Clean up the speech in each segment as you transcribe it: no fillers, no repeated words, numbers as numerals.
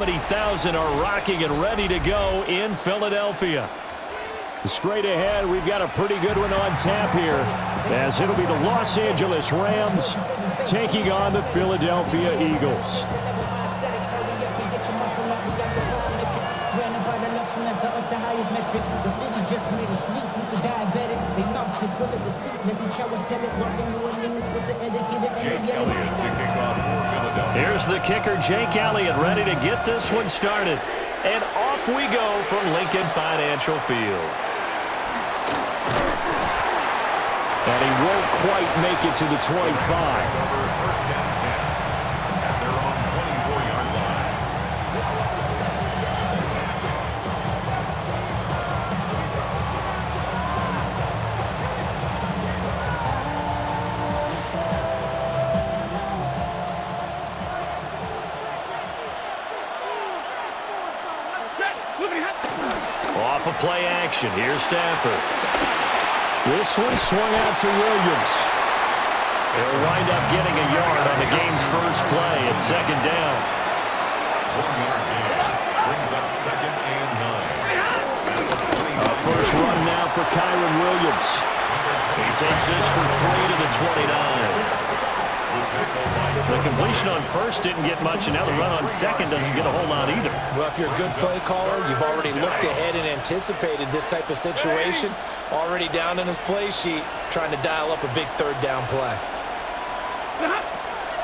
70,000 are rocking and ready to go in Philadelphia. Straight ahead, we've got a pretty good one on tap here, as it'll be the Los Angeles Rams taking on the Philadelphia Eagles. Here's the kicker, Jake Elliott, ready to get this one started. And off we go from Lincoln Financial Field. And he won't quite make it to the 25. Off of play action, here's Stafford. This one swung out to Williams. They'll wind up getting a yard on the game's first play at second down. 1 yard gain brings up 2nd and 9. A first run now for Kyron Williams. He takes this for 3 to the 29. The completion on first didn't get much, and now the run on second doesn't get a whole lot either. Well, if you're a good play caller, you've already looked ahead and anticipated this type of situation. Already down in his play sheet, trying to dial up a big third down play.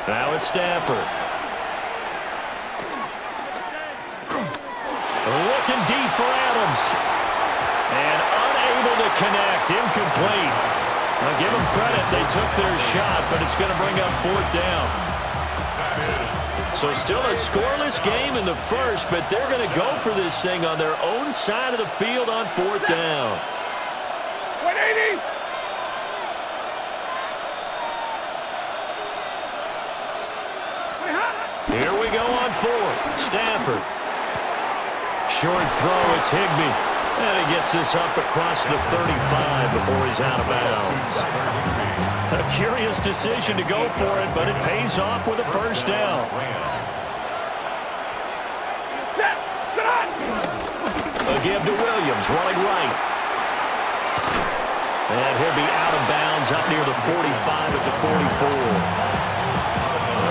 Now it's Stafford. Looking deep for Adams. And unable to connect. Incomplete. I'll give them credit. They took their shot, but it's going to bring up 4th down. So still a scoreless game in the first, but they're going to go for this thing on their own side of the field on 4th down. 180. Here we go on 4th. Stafford. Short throw, it's Higbee. And he gets this up across the 35 before he's out of bounds. A curious decision to go for it, but it pays off with a first down. A give to Williams, running right. And he'll be out of bounds up near the 45 at the 44.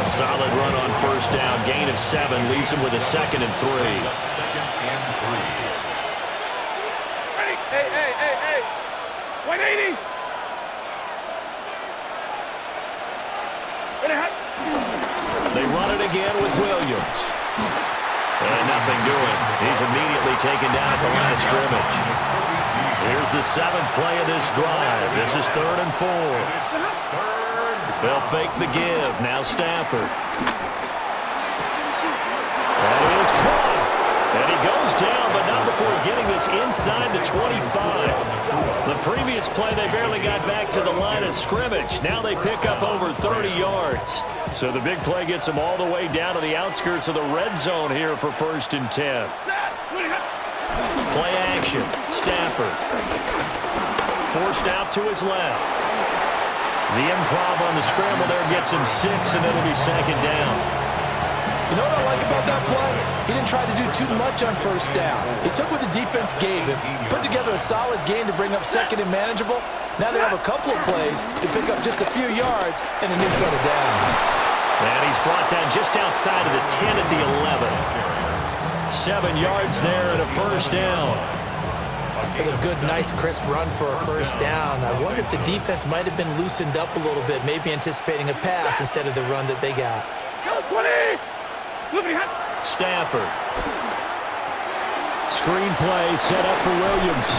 A solid run on first down. Gain of 7 leaves him with a 2nd and 3. 2nd and 3. Hey. 180. They run it again with Williams. And nothing doing. He's immediately taken down at the line of scrimmage. Here's the 7th play of this drive. This is 3rd and 4. They'll fake the give. Now Stafford. That is caught. And he goes down, but not before getting this inside the 25. The previous play, they barely got back to the line of scrimmage. Now they pick up over 30 yards. So the big play gets them all the way down to the outskirts of the red zone here for 1st and 10. Play action. Stafford. Forced out to his left. The improv on the scramble there gets him 6, and it'll be 2nd down. You know what I like about that play? He didn't try to do too much on first down. He took what the defense gave him, put together a solid gain to bring up 2nd and manageable. Now they have a couple of plays to pick up just a few yards and a new set of downs. And he's brought down just outside of the 10 at the 11. 7 yards there and a first down. It's a good, nice, crisp run for a first down. I wonder if the defense might have been loosened up a little bit, maybe anticipating a pass instead of the run that they got. 20. Stafford. Screen play set up for Williams.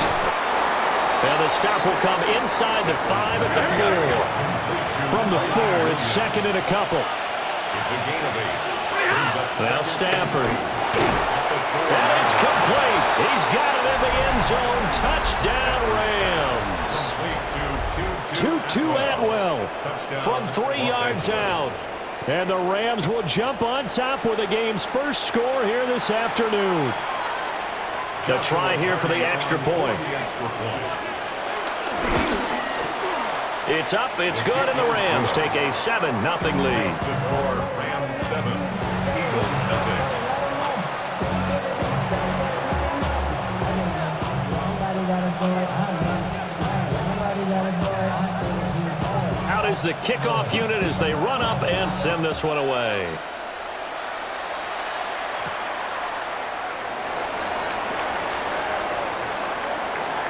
And the stop will come inside the 5 at the 4. From the 4, it's 2nd and a couple. It's a gain of 8. Now Stafford. And it's complete. He's got it in the end zone. Touchdown Rams. Tutu Atwell from 3 yards out. And the Rams will jump on top with the game's first score here this afternoon. The try here for the extra point. It's up, it's good, and the Rams take a 7-0 lead. The score, Rams 7, Eagles nothing. Eagles, the kickoff unit, as they run up and send this one away.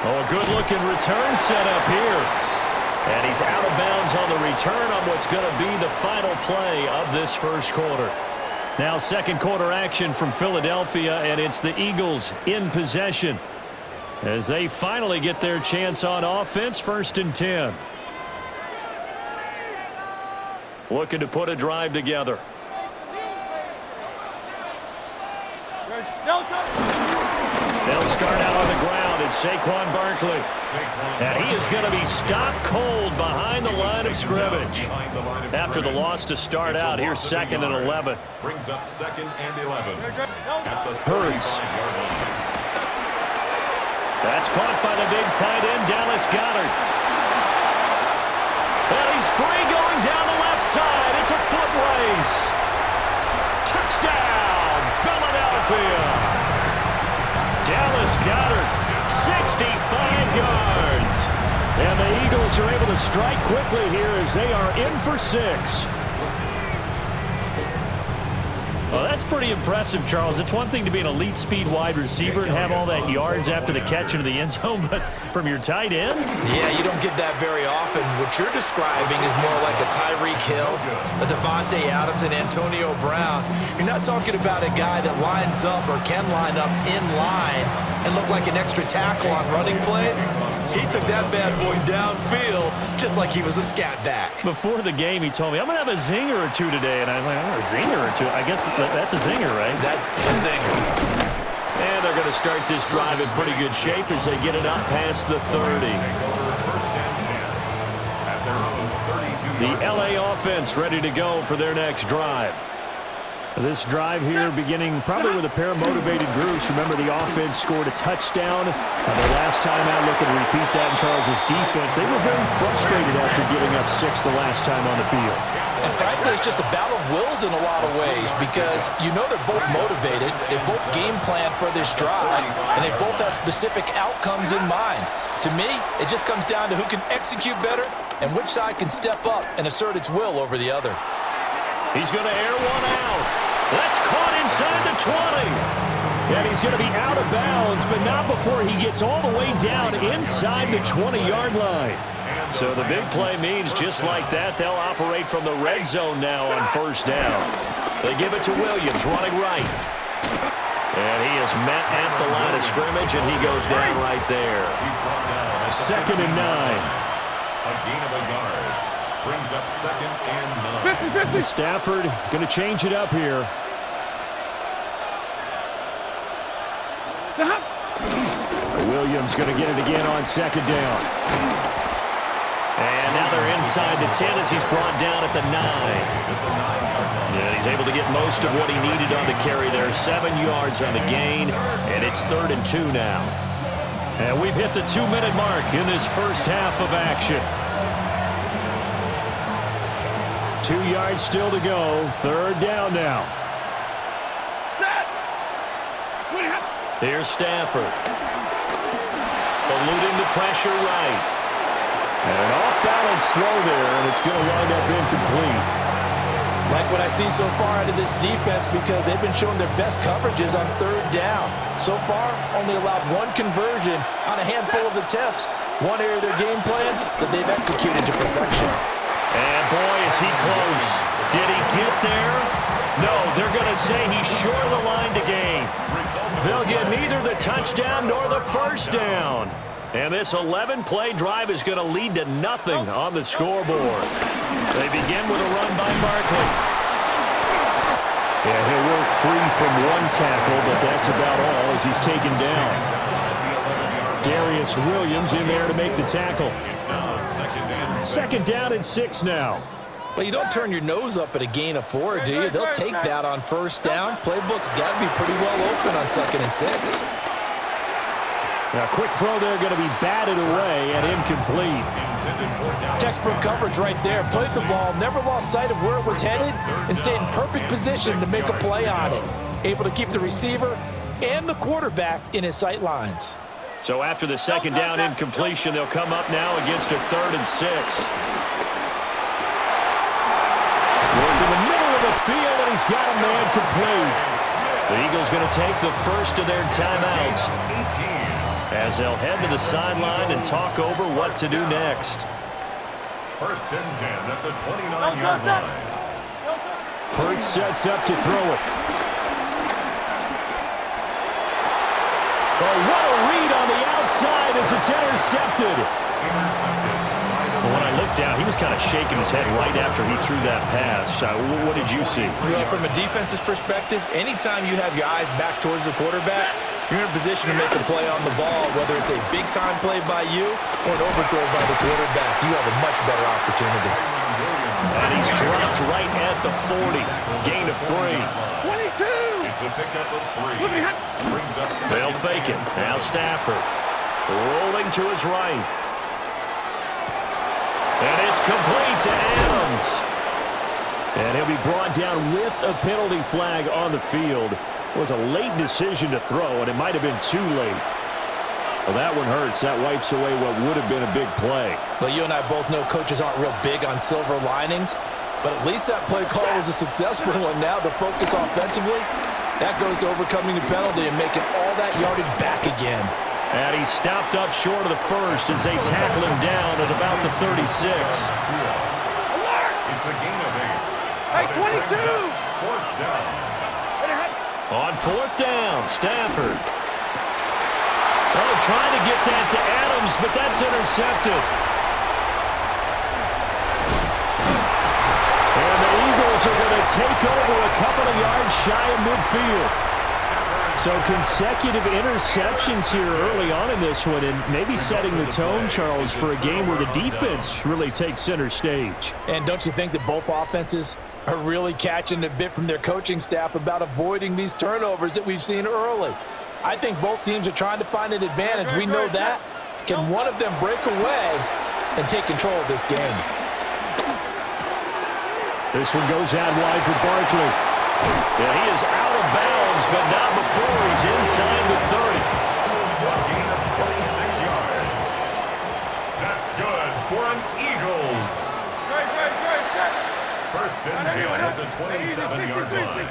Oh, a good-looking return set up here. And he's out of bounds on the return on what's going to be the final play of this first quarter. Now second quarter action from Philadelphia, and it's the Eagles in possession as they finally get their chance on offense. 1st and 10. Looking to put a drive together. They'll start out on the ground. It's Saquon Barkley. And he is going to be stopped cold behind the line of scrimmage. After the loss to start out, here's 2nd and 11. Brings up 2nd and 11. Hurts. That's caught by the big tight end, Dallas Goedert. And he's free going down the left side. It's a foot race. Touchdown, Philadelphia. Dallas Goedert, 65 yards. And the Eagles are able to strike quickly here as they are in for 6. Well, that's pretty impressive, Charles. It's one thing to be an elite speed wide receiver and have all that yards after the catch into the end zone, but from your tight end? Yeah, you don't get that very often. What you're describing is more like a Tyreek Hill, a Devontae Adams, and Antonio Brown. You're not talking about a guy that lines up or can line up in line and look like an extra tackle on running plays. He took that bad boy downfield just like he was a scat back. Before the game, he told me, I'm going to have a zinger or two today. And I was like, oh, a zinger or two? I guess that's a zinger, right? That's a zinger. And they're going to start this drive in pretty good shape as they get it up past the 30. The LA offense ready to go for their next drive. This drive here beginning probably with a pair of motivated groups. Remember, the offense scored a touchdown. The last time out, looking to repeat that in Charles' defense. They were very frustrated after giving up 6 the last time on the field. And frankly, it's just a battle of wills in a lot of ways because you know they're both motivated. They both game plan for this drive, and they both have specific outcomes in mind. To me, it just comes down to who can execute better and which side can step up and assert its will over the other. He's going to air one out. That's caught inside the 20. And he's going to be out of bounds, but not before he gets all the way down inside the 20-yard line. So the big play means just like that, they'll operate from the red zone now on 1st down. They give it to Williams, running right. And he is met at the line of scrimmage, and he goes down right there. 2nd and 9. A gain of a yard. Brings up 2nd and 9. Stafford going to change it up here. Williams going to get it again on 2nd down. And now they're inside the 10 as he's brought down at the 9. And he's able to get most of what he needed on the carry there. 7 yards on the gain, and it's 3rd and 2 now. And we've hit the 2-minute mark in this first half of action. 2 yards still to go. 3rd down now. Here's Stafford. Eluding the pressure right. And an off-balance throw there, and it's going to wind up incomplete. Like what I see so far out of this defense because they've been showing their best coverages on 3rd down. So far, only allowed 1 conversion on a handful of attempts. One area of their game plan that they've executed to perfection. And boy, is he close. Did he get there? No, they're going to say he's short of the line to gain. They'll get neither the touchdown nor the 1st down. And this 11-play drive is going to lead to nothing on the scoreboard. They begin with a run by Barkley. Yeah, he'll work free from 1 tackle, but that's about all as he's taken down. Darius Williams in there to make the tackle. 2nd down and 6 now. Well, you don't turn your nose up at a gain of 4, do you? They'll take that on 1st down. Playbook's got to be pretty well open on 2nd and 6. Now, quick throw there going to be batted away and incomplete. Textbook coverage right there. Played the ball, never lost sight of where it was headed, and stayed in perfect position to make a play on it. Able to keep the receiver and the quarterback in his sight lines. So after the 2nd down incompletion, they'll come up now against a 3rd and 6. he's got a man complete. The Eagles going to take the first of their timeouts as they'll head to the sideline and talk over what to do next. First and 10 at the 29-yard line. Hurts sets up to throw it. Oh, what a read on the outside as it's intercepted. Well, when I looked down, he was kind of shaking his head right after he threw that pass. What did you see? Well, from a defense's perspective, anytime you have your eyes back towards the quarterback, you're in a position to make a play on the ball, whether it's a big-time play by you or an overthrow by the quarterback. You have a much better opportunity. And he's dropped right at the 40. Gain of 3. 22. It's a pickup of 3. Brings up They'll fake it. Now Stafford rolling to his right. And it's complete to Adams. And he'll be brought down with a penalty flag on the field. It was a late decision to throw, and it might have been too late. Well, that one hurts. That wipes away what would have been a big play. Well, you and I both know coaches aren't real big on silver linings, but at least that play call was a successful one. Now the focus offensively, that goes to overcoming the penalty and making all that yardage back again. And he's stopped up short of the first as they tackle him down at about the 36. It's a gain of 8. Hey, 22. Fourth down. On fourth down, Stafford. Oh, trying to get that to Adams, but that's intercepted. And the Eagles are going to take over a couple of yards shy of midfield. So consecutive interceptions here early on in this one, and maybe setting the tone, Charles, for a game where the defense really takes center stage. And don't you think that both offenses are really catching a bit from their coaching staff about avoiding these turnovers that we've seen early? I think both teams are trying to find an advantage. We know that. Can one of them break away and take control of this game? This one goes out wide for Barkley. Yeah, he is out of bounds, but not before he's inside the 30. A gain of 26 yards. That's good for an Eagles. First and 10 at the 27-yard line.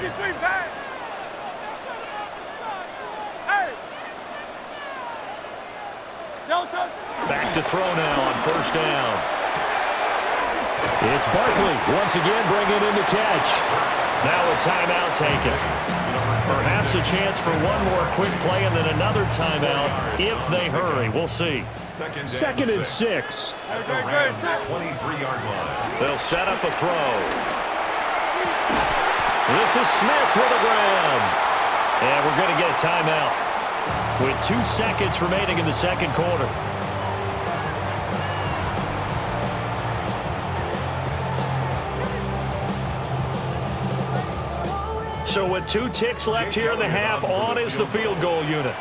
Back to throw now on first down. It's Barkley once again bringing in the catch. Now a timeout taken. Perhaps a chance for one more quick play and then another timeout if they hurry. We'll see. Second and 6. At the Rams' 23-yard line. They'll set up a throw. This is Smith with a grab. And we're going to get a timeout with 2 seconds remaining in the second quarter. So with 2 ticks left here in the half, on is the field goal unit.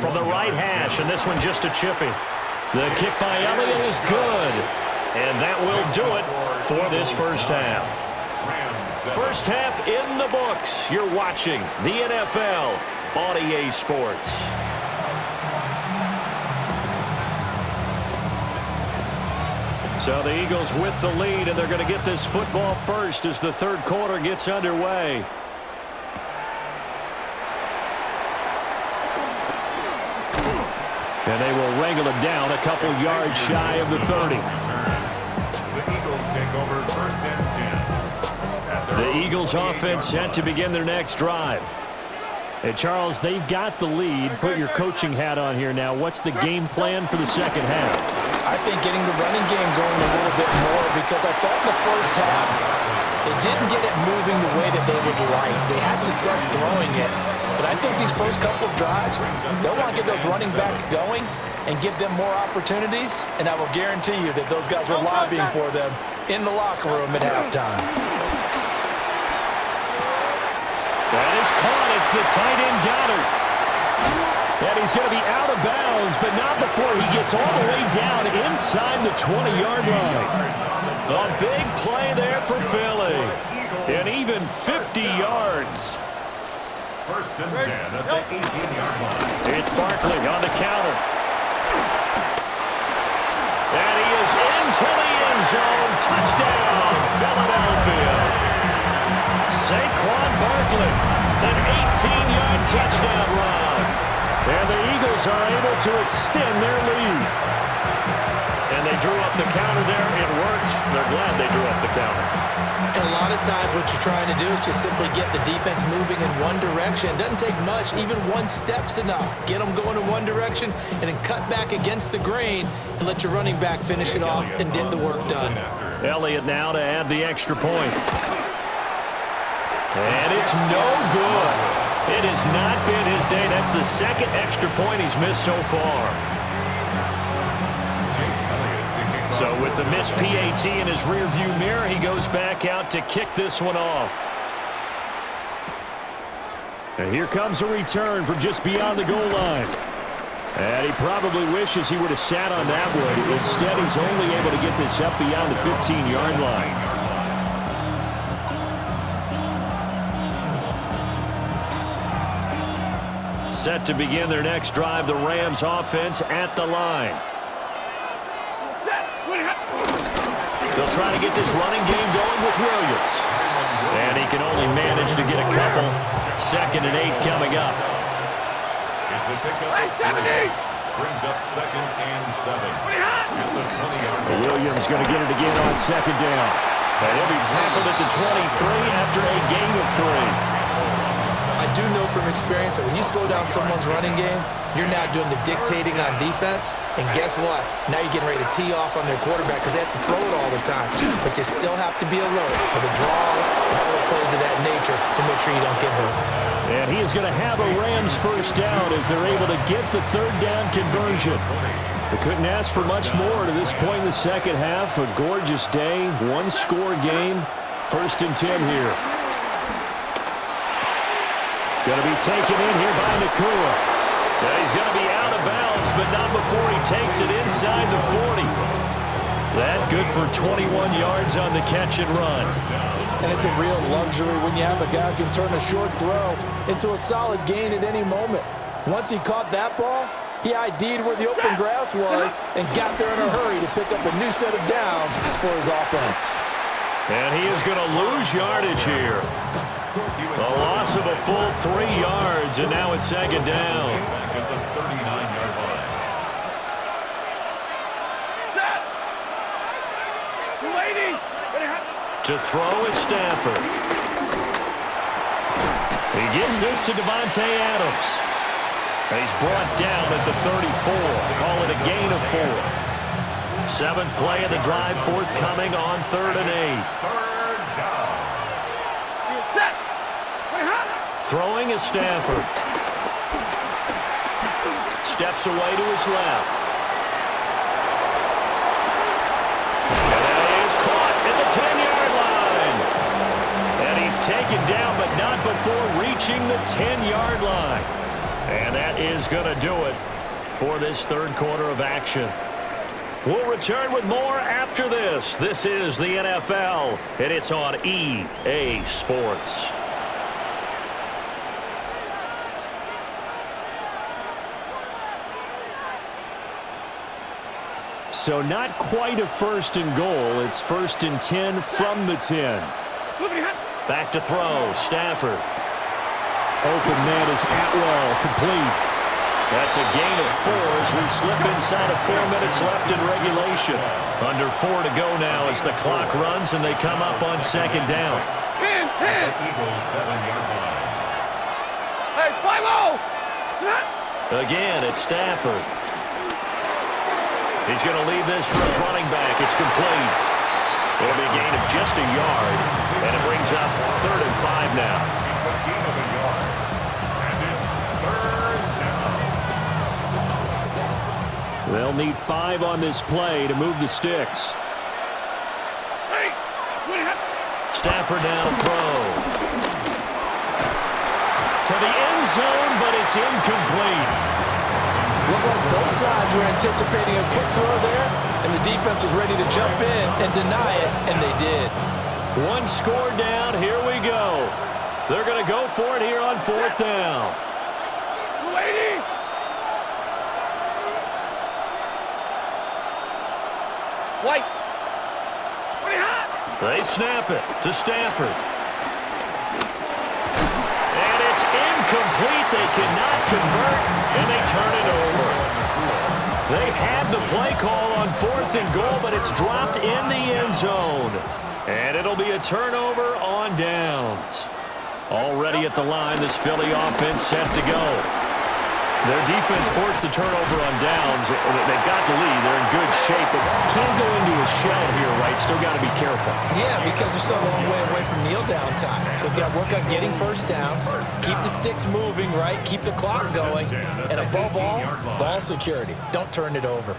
From the right hash, and this one just a chippy. The kick by Elliott is good. And that will do it for this first half. First half in the books. You're watching the NFL on EA Sports. So the Eagles with the lead, and they're going to get this football first as the third quarter gets underway. And they will wrangle it down a couple yards shy of the 30. The Eagles take over first and 10. The Eagles offense set to begin their next drive. Hey, Charles, they've got the lead. Put your coaching hat on here now. What's the game plan for the second half? I think getting the running game going a little bit more, because I thought in the first half they didn't get it moving the way that they would like. They had success throwing it, but I think these first couple of drives, they'll want to get those running backs going and give them more opportunities, and I will guarantee you that those guys were lobbying for them in the locker room at halftime. That is caught. It's the tight end Goddard. And he's going to be out of bounds, but not before he gets all the way down inside the 20-yard line. A big play there for Philly. And even 50 yards. First and 10 at the 18-yard line. It's Barkley on the counter. And he is into the end zone. Touchdown, Philadelphia. Saquon Barkley, an 18-yard touchdown run. And the Eagles are able to extend their lead. And they drew up the counter there. It worked. They're glad they drew up the counter. And a lot of times what you're trying to do is just simply get the defense moving in one direction. It doesn't take much. Even one step's enough. Get them going in one direction and then cut back against the grain and let your running back finish it off and get the work done. Elliott now to add the extra point. And it's no good. It has not been his day. That's the second extra point he's missed so far. So with the missed PAT in his rearview mirror, he goes back out to kick this one off. And here comes a return from just beyond the goal line. And he probably wishes he would have sat on that one. Instead, he's only able to get this up beyond the 15-yard line. Set to begin their next drive, the Rams offense at the line. They'll try to get this running game going with Williams. And he can only manage to get a couple. 2nd and 8 coming up. It's a pickup of 3. Brings up 2nd and 7. At the 20-yard line. Williams going to get it again on 2nd down. And he'll be tackled at the 23 after a gain of 3. I do know from experience that when you slow down someone's running game, you're now doing the dictating on defense. And guess what? Now you're getting ready to tee off on their quarterback because they have to throw it all the time. But you still have to be alert for the draws and other plays of that nature to make sure you don't get hurt. And he is going to have a Rams first down as they're able to get the 3rd down conversion. They couldn't ask for much more to this point in the second half. A gorgeous day, 1-score game. 1st and 10 here. Going to be taken in here by Nakua. And he's going to be out of bounds, but not before he takes it inside the 40. That good for 21 yards on the catch and run. And it's a real luxury when you have a guy who can turn a short throw into a solid gain at any moment. Once he caught that ball, he ID'd where the open grass was and got there in a hurry to pick up a new set of downs for his offense. And he is going to lose yardage here. A loss of a full 3 yards, and now it's 2nd down. Back at the 39-yard line. To throw is Stafford. He gives this to Devontae Adams. And he's brought down at the 34. Call it a gain of 4. 7th play of the drive, forthcoming on 3rd and 8. Throwing is Stafford. Steps away to his left. And that is caught at the 10-yard line. And he's taken down, but not before reaching the 10-yard line. And that is going to do it for this 3rd quarter of action. We'll return with more after this. This is the NFL, and it's on EA Sports. So not quite a 1st and goal. It's 1st and 10 from the 10. Back to throw. Stafford. Open man is Atwell. Complete. That's a gain of 4 as we slip inside of 4 minutes left in regulation. Under 4 to go now as the clock runs and they come up on 2nd down. 10. Eagles 7-yard line. Hey, fly low! Again, it's Stafford. He's going to leave this for his running back. It's complete. It'll be a gain of just a yard, and it brings up 3rd and 5 now. It's a gain of a yard, and it's 3rd down. They'll need 5 on this play to move the sticks. Stafford now to throw. To the end zone, but it's incomplete. Looked like both sides were anticipating a quick throw there, and the defense was ready to jump in and deny it, and they did. 1 score down. Here we go. They're going to go for it here on 4th down. White. They snap it to Stafford. had the play call on 4th and goal, but it's dropped in the end zone. And it'll be a turnover on downs. Already at the line, this Philly offense set to go. Their defense forced the turnover on downs. They've got the lead. They're in good shape, but can't go into a shell here, right? Still got to be careful. Yeah, because they're still a long way away from kneel down time. So they've got to work on getting first downs, keep the sticks moving, right? Keep the clock going, and above all, ball security. Don't turn it over.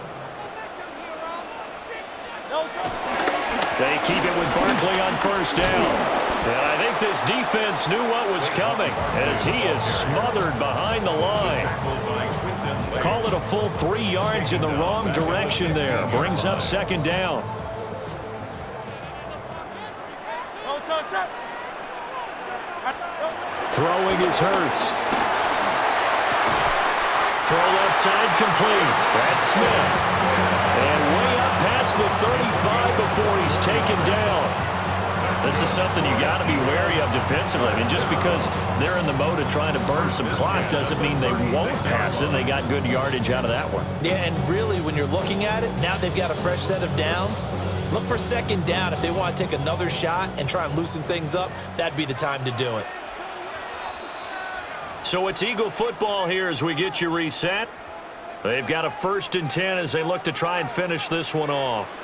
They keep it with Barkley on first down. And I think this defense knew what was coming as he is smothered behind the line. Call it a full 3 yards in the wrong direction there. Brings up second down. Throwing is Hurts. Throw left side complete. That's Smith. And way up past the 35 before he's taken down. This is something you got to be wary of defensively. I mean, just because they're in the mode of trying to burn some clock doesn't mean they won't pass it. They got good yardage out of that one. Yeah, and really, when you're looking at it, now they've got a fresh set of downs. Look for second down. If they want to take another shot and try and loosen things up, that'd be the time to do it. So it's Eagle football here as we get you reset. They've got a 1st and 10 as they look to try and finish this one off.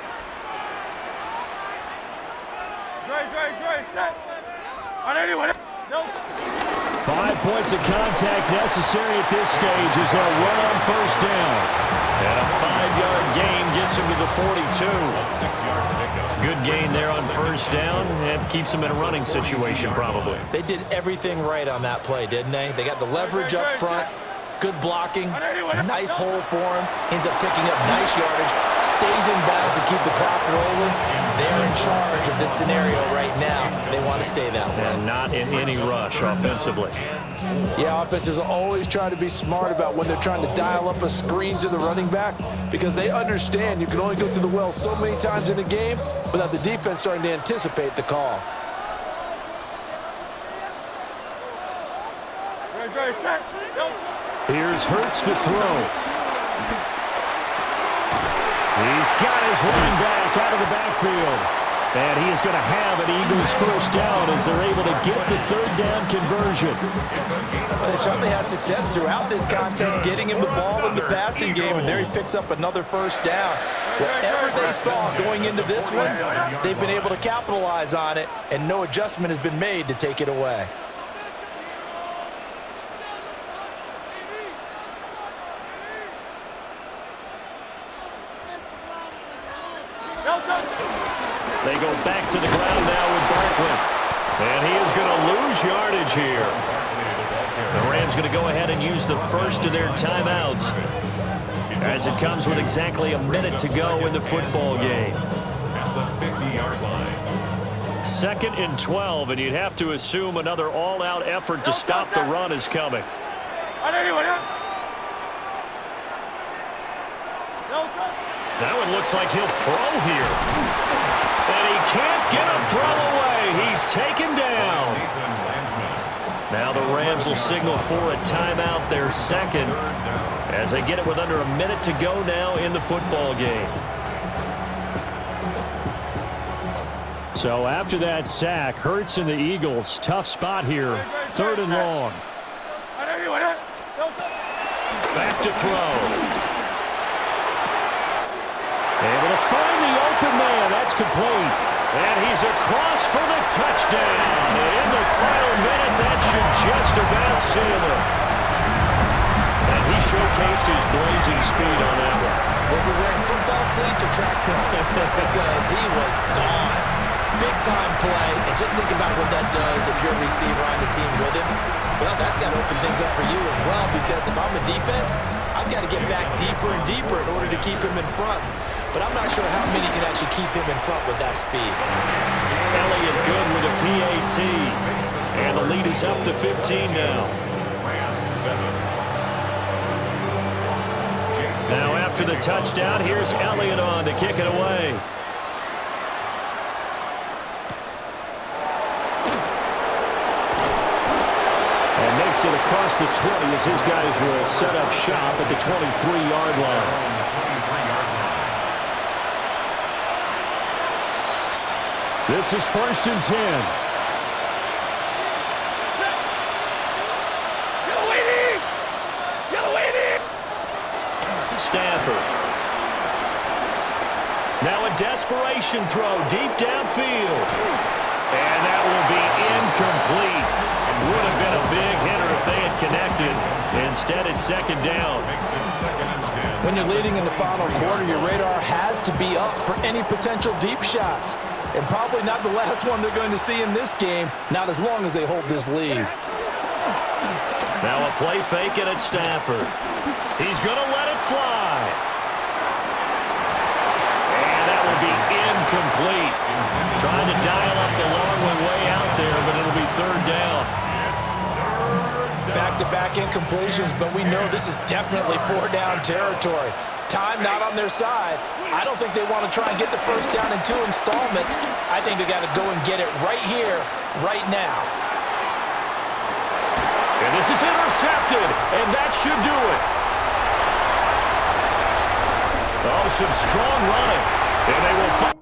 5 points of contact necessary at this stage as they'll run on first down. And a 5-yard gain gets him to the 42. Good gain there on first down and keeps him in a running situation probably. They did everything right on that play, didn't they? They got the leverage up front, good blocking, nice hole for him, ends up picking up nice yardage, stays in bounds to keep the clock rolling. They're in charge of this scenario right now. They want to stay that way. And not in any rush offensively. Yeah, offenses always try to be smart about when they're trying to dial up a screen to the running back because they understand you can only go to the well so many times in a game without the defense starting to anticipate the call. Here's Hurts to throw. He's got his running back out of the backfield. And he is going to have an Eagles first down as they're able to get the 3rd down conversion. They certainly had success throughout this contest getting him the ball in the passing game, and there he picks up another first down. Whatever they saw going into this one, they've been able to capitalize on it, and no adjustment has been made to take it away. They go back to the ground now with Barkley. And he is going to lose yardage here. The Rams going to go ahead and use the first of their timeouts as it comes with exactly a minute to go in the football game. At the 50-yard line. 2nd and 12, and you'd have to assume another all-out effort to stop the run is coming. That one looks like he'll throw here. And he can't get a throw away. He's taken down. Now the Rams will signal for a timeout, their 2nd, as they get it with under a minute to go now in the football game. So after that sack, Hurts and the Eagles, tough spot here, 3rd and long. Back to throw. Able to find the open man. That's complete. And he's across for the touchdown. And in the final minute, that should just about seal it. And he showcased his blazing speed on that one. Was he wearing football cleats or track sneakers? Because he was gone. Big-time play. And just think about what that does if you're a receiver on the team with him. Well, that's got to open things up for you as well, because if I'm a defense, I've got to get back deeper and deeper in order to keep him in front. But I'm not sure how many can actually keep him in front with that speed. Elliott good with a PAT. And the lead is up to 15 now. Now after the touchdown, here's Elliott on to kick it away. And makes it across the 20 as his guys will set up shop at the 23-yard line. This is 1st and 10. Stafford. Now a desperation throw deep downfield. And that will be incomplete. Would have been a big hitter if they had connected. Instead, it's 2nd down. When you're leading in the final quarter, your radar has to be up for any potential deep shots. And probably not the last one they're going to see in this game, not as long as they hold this lead. Now a play fake it at Stafford. He's going to let it fly. And that will be incomplete. Trying to dial up the long way out there, but it'll be 3rd down. Back-to-back incompletions, but we know this is definitely 4-down territory. Time not on their side. I don't think they want to try and get the 1st down in 2 installments. I think they got to go and get it right here, right now. And this is intercepted, and that should do it. Oh, some strong running, and they will fight.